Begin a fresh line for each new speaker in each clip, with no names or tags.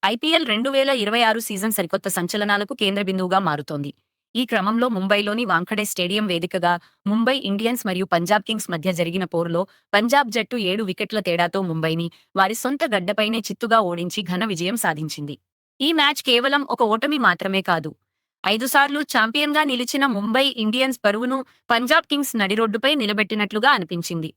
IPL 2026 season సరికొత్త సంచలనాలకు కేంద్ర బిందువుగా మారుతోంది. ఈ క్రమంలో ముంబైలోని వాంఖడే స్టేడియం వేదికగా ముంబై ఇండియన్స్ మరియు పంజాబ్ కింగ్స్ మధ్య జరిగిన పోరులో పంజాబ్ జట్టు 7 వికెట్ల తేడాతో ముంబైని వారి సొంత గడ్డపైనే చిత్తుగా ఓడించి ఘన విజయం సాధించింది. ఈ మ్యాచ్ కేవలం ఒక ఓటమి మాత్రమే కాదు. 5 సార్లు ఛాంపియన్గా నిలిచిన ముంబై ఇండియన్స్ పరువును పంజాబ్ కింగ్స్ నడిరోడ్డుపై నిలబెట్టినట్లుగా అనిపించింది.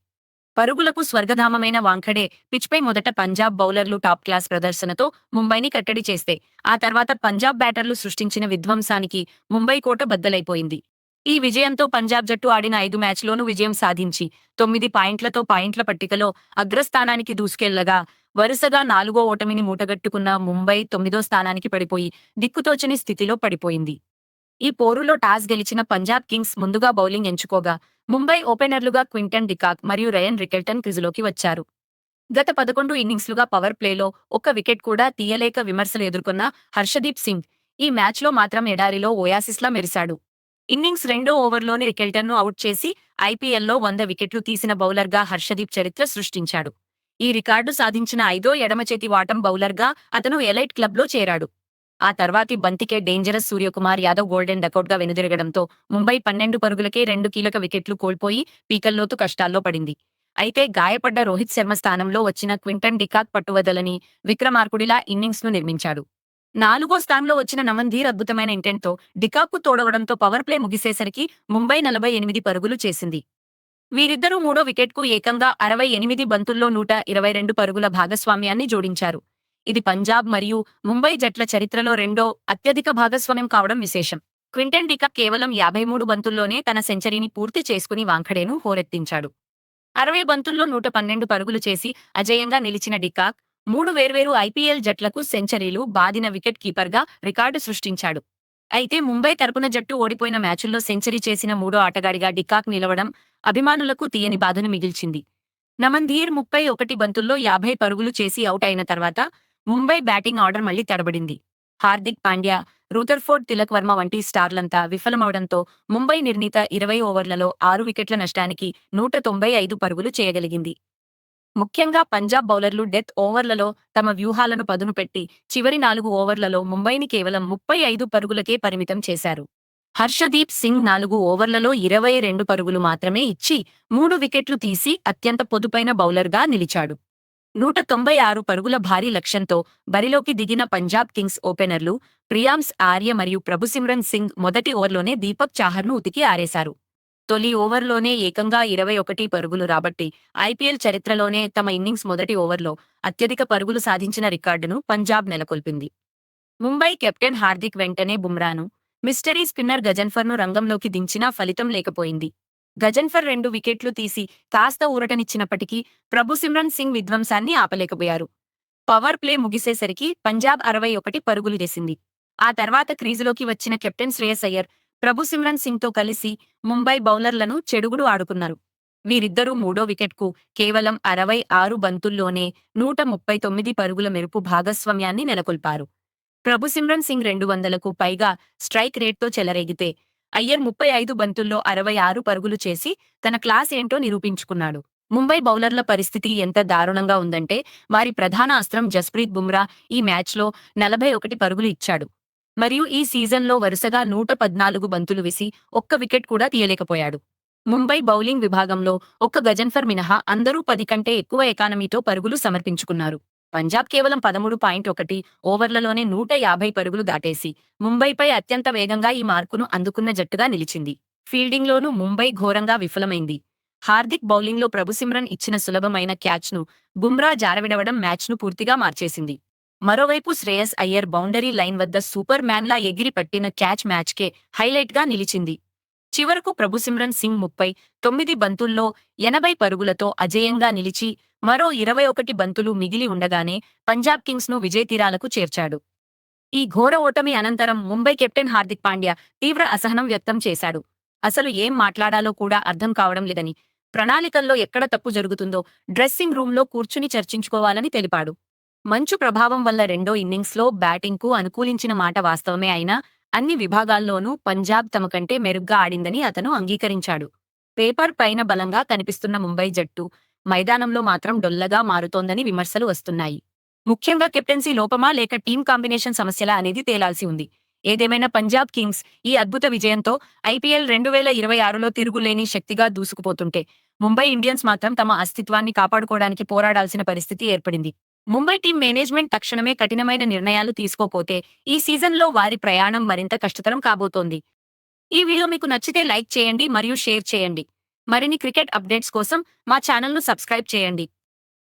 పరుగులకు స్వర్గధామమైన వాంఖడే పిచ్పై మొదట పంజాబ్ బౌలర్లు టాప్ క్లాస్ ప్రదర్శనతో ముంబైని కట్టడి చేస్తే ఆ తర్వాత పంజాబ్ బ్యాటర్లు సృష్టించిన విధ్వంసానికి ముంబై కోట బద్దలైపోయింది. ఈ విజయంతో పంజాబ్ జట్టు ఆడిన 5 మ్యాచ్లోనూ విజయం సాధించి 9 పాయింట్లతో పాయింట్ల పట్టికలో అగ్రస్థానానికి దూసుకెళ్లగా, వరుసగా 4గో ఓటమిని మూటగట్టుకున్న ముంబై 9దో స్థానానికి పడిపోయి దిక్కుతోచని స్థితిలో పడిపోయింది. ఈ పోరులో టాస్ గెలిచిన పంజాబ్ కింగ్స్ ముందుగా బౌలింగ్ ఎంచుకోగా, ముంబై ఓపెనర్లుగా క్వింటన్ డికాక్ మరియు రయన్ రికెల్టన్ క్రీజులోకి వచ్చారు. గత 11 ఇన్నింగ్స్లుగా పవర్ ప్లేలో ఒక్క వికెట్ కూడా తీయలేక విమర్శలు ఎదుర్కొన్న హర్షదీప్ సింగ్ ఈ మ్యాచ్లో మాత్రం ఎడారిలో ఓయాసిస్లా మెరిశాడు. ఇన్నింగ్స్ రెండో ఓవర్లోనే రికెల్టన్ను అవుట్ చేసి ఐపీఎల్లో 100 వికెట్లు తీసిన బౌలర్గా హర్షదీప్ చరిత్ర సృష్టించాడు. ఈ రికార్డు సాధించిన 5దో ఎడమచేతి వాటం బౌలర్గా అతను ఎలైట్ క్లబ్లో చేరాడు. ఆ తర్వాతి బంతికే డేంజరస్ సూర్యకుమార్ యాదవ్ గోల్డెన్ డకౌట్గా వెనుదిరగడంతో ముంబై 12 పరుగులకే 2 కీలక వికెట్లు కోల్పోయి పీకల్లోతు కష్టాల్లో పడింది. అయితే గాయపడ్డ రోహిత్ శర్మ స్థానంలో వచ్చిన క్వింటన్ డికాక్ పట్టువదలని విక్రమార్కుడిలా ఇన్నింగ్స్ను నిర్మించాడు. 4గో స్థానంలో వచ్చిన నమన్ధీర్ అద్భుతమైన ఇంటెంట్తో డికాక్కు తోడవడంతో పవర్ ప్లే ముగిసేసరికి ముంబై 48 పరుగులు చేసింది. వీరిద్దరూ మూడో వికెట్కు ఏకంగా 68 బంతుల్లో 122 పరుగుల భాగస్వామ్యాన్ని జోడించారు. ఇది పంజాబ్ మరియు ముంబై జట్ల చరిత్రలో రెండో అత్యధిక భాగస్వామ్యం కావడం విశేషం. క్వింటన్ డికాక్ కేవలం 53 బంతుల్లోనే తన సెంచరీని పూర్తి చేసుకుని వాంఖడేను హోరెత్తించాడు. 60 బంతుల్లో 112 పరుగులు చేసి అజేయంగా నిలిచిన డికాక్ 3 వేర్వేరు ఐపీఎల్ జట్లకు సెంచరీలు బాదిన వికెట్ కీపర్గా రికార్డు సృష్టించాడు. అయితే ముంబై తరపున జట్టు ఓడిపోయిన మ్యాచుల్లో సెంచరీ చేసిన మూడో ఆటగాడిగా డికాక్ నిలవడం అభిమానులకు తీయని బాధను మిగిల్చింది. నమన్ధీర్ 31 బంతుల్లో 50 పరుగులు చేసి అవుట్ అయిన తర్వాత ముంబై బ్యాటింగ్ ఆర్డర్ మళ్లీ తడబడింది. హార్దిక్ పాండ్యా, రూథర్ఫోర్డ్, తిలక్ వర్మ వంటి స్టార్లంతా విఫలమవడంతో ముంబై నిర్ణీత 20 ఓవర్లలో 6 వికెట్ల నష్టానికి 195 పరుగులు చేయగలిగింది. ముఖ్యంగా పంజాబ్ బౌలర్లు డెత్ ఓవర్లలో తమ వ్యూహాలను పదును పెట్టి చివరి 4 ఓవర్లలో ముంబైని కేవలం 35 పరుగులకే పరిమితం చేశారు. హర్షదీప్ సింగ్ 4 ఓవర్లలో 22 పరుగులు మాత్రమే ఇచ్చి 3 వికెట్లు తీసి అత్యంత పొదుపైన బౌలర్గా నిలిచాడు. 196 పరుగుల భారీ లక్ష్యంతో బరిలోకి దిగిన పంజాబ్ కింగ్స్ ఓపెనర్లు ప్రియాంశ్ ఆర్య మరియు ప్రభుసిమ్రన్ సింగ్ మొదటి ఓవర్లోనే దీపక్ చాహర్ను ఉతికి ఆరేశారు. తొలి ఓవర్లోనే ఏకంగా 21 పరుగులు రాబట్టి ఐపీఎల్ చరిత్రలోనే తమ ఇన్నింగ్స్ మొదటి ఓవర్లో అత్యధిక పరుగులు సాధించిన రికార్డును పంజాబ్ నెలకొల్పింది. ముంబై కెప్టెన్ హార్దిక్ వెంటనే బుమ్రాను, మిస్టరీ స్పిన్నర్ గజన్ఫర్ను రంగంలోకి దించినా ఫలితం లేకపోయింది. గజన్ఫర్ 2 వికెట్లు తీసి కాస్త ఊరటనిచ్చినప్పటికీ ప్రభుసిమ్రన్ సింగ్ విధ్వంసాన్ని ఆపలేకపోయారు. పవర్ ప్లే ముగిసేసరికి పంజాబ్ 61 పరుగులు చేసింది. ఆ తర్వాత క్రీజులోకి వచ్చిన కెప్టెన్ శ్రేయస్ అయ్యర్ ప్రభుసిమ్రన్ సింగ్తో కలిసి ముంబై బౌలర్లను చెడుగుడు ఆడుకున్నారు. వీరిద్దరూ మూడో వికెట్కు కేవలం 66 బంతుల్లోనే 139 పరుగుల మెరుపు భాగస్వామ్యాన్ని నెలకొల్పారు. ప్రభుసిమ్రన్ సింగ్ 200కు పైగా స్ట్రైక్ రేట్తో చెలరేగితే అయ్యర్ 35 బంతుల్లో 66 పరుగులు చేసి తన క్లాస్ ఏంటో నిరూపించుకున్నాడు. ముంబై బౌలర్ల పరిస్థితి ఎంత దారుణంగా ఉందంటే వారి ప్రధాన అస్త్రం జస్ప్రీత్ బుమ్రా ఈ మ్యాచ్లో 41 పరుగులు ఇచ్చాడు. మరియు ఈ సీజన్లో వరుసగా 114 బంతులు వేసి ఒక్క వికెట్ కూడా తీయలేకపోయాడు. ముంబై బౌలింగ్ విభాగంలో ఒక్క గజన్ఫర్ మినహా అందరూ 10 కంటే ఎక్కువ ఎకానమీతో పరుగులు సమర్పించుకున్నారు. పంజాబ్ కేవలం 13.1 ఓవర్లలోనే 150 పరుగులు దాటేసి ముంబైపై అత్యంత వేగంగా ఈ మార్కును అందుకున్న జట్టుగా నిలిచింది. ఫీల్డింగ్లోనూ ముంబై ఘోరంగా విఫలమైంది. హార్దిక్ బౌలింగ్లో ప్రభుసిమ్రన్ ఇచ్చిన సులభమైన క్యాచ్ను బుమ్రా జారవిడవడం మ్యాచ్ను పూర్తిగా మార్చేసింది. మరోవైపు శ్రేయస్ అయ్యర్ బౌండరీ లైన్ వద్ద సూపర్ మ్యాన్లా ఎగిరి పట్టిన క్యాచ్ మ్యాచ్కే హైలైట్గా నిలిచింది. చివరకు ప్రభుసిమ్రన్ సింగ్ 39 బంతుల్లో 80 పరుగులతో అజేయంగా నిలిచి మరో 21 బంతులు మిగిలి ఉండగానే పంజాబ్ కింగ్స్ను విజయతీరాలకు చేర్చాడు. ఈ ఘోర ఓటమి అనంతరం ముంబై కెప్టెన్ హార్దిక్ పాండ్యా తీవ్ర అసహనం వ్యక్తం చేశాడు. అసలు ఏం మాట్లాడాలో కూడా అర్థం కావడం లేదని, ప్రణాళికల్లో ఎక్కడ తప్పు జరుగుతుందో డ్రెస్సింగ్ రూంలో కూర్చుని చర్చించుకోవాలని తెలిపాడు. మంచు ప్రభావం వల్ల రెండో ఇన్నింగ్స్లో బ్యాటింగ్కు అనుకూలించిన మాట వాస్తవమే అయినా అన్ని విభాగాల్లోనూ పంజాబ్ తమ కంటే మెరుగ్గా ఆడిందని అతను అంగీకరించాడు. పేపర్ పైన బలంగా కనిపిస్తున్న ముంబై జట్టు మైదానంలో మాత్రం డొల్లగా మారుతోందని విమర్శలు వస్తున్నాయి. ముఖ్యంగా కెప్టెన్సీ లోపమా లేక టీమ్ కాంబినేషన్ సమస్యలా అనేది తేలాల్సి ఉంది. ఏదేమైనా పంజాబ్ కింగ్స్ ఈ అద్భుత విజయంతో ఐపీఎల్ 2026లో తిరుగులేని శక్తిగా దూసుకుపోతుంటే, ముంబై ఇండియన్స్ మాత్రం తమ అస్తిత్వాన్ని కాపాడుకోవడానికి పోరాడాల్సిన పరిస్థితి ఏర్పడింది. ముంబై టీం మేనేజ్మెంట్ తక్షణమే కఠినమైన నిర్ణయాలు తీసుకోపోతే ఈ సీజన్లో వారి ప్రయాణం మరింత కష్టతరం కాబోతోంది. ఈ వీడియో మీకు నచ్చితే లైక్ చేయండి మరియు షేర్ చేయండి. మరిన్ని క్రికెట్ అప్డేట్స్ కోసం మా ఛానల్ను సబ్స్క్రైబ్ చేయండి.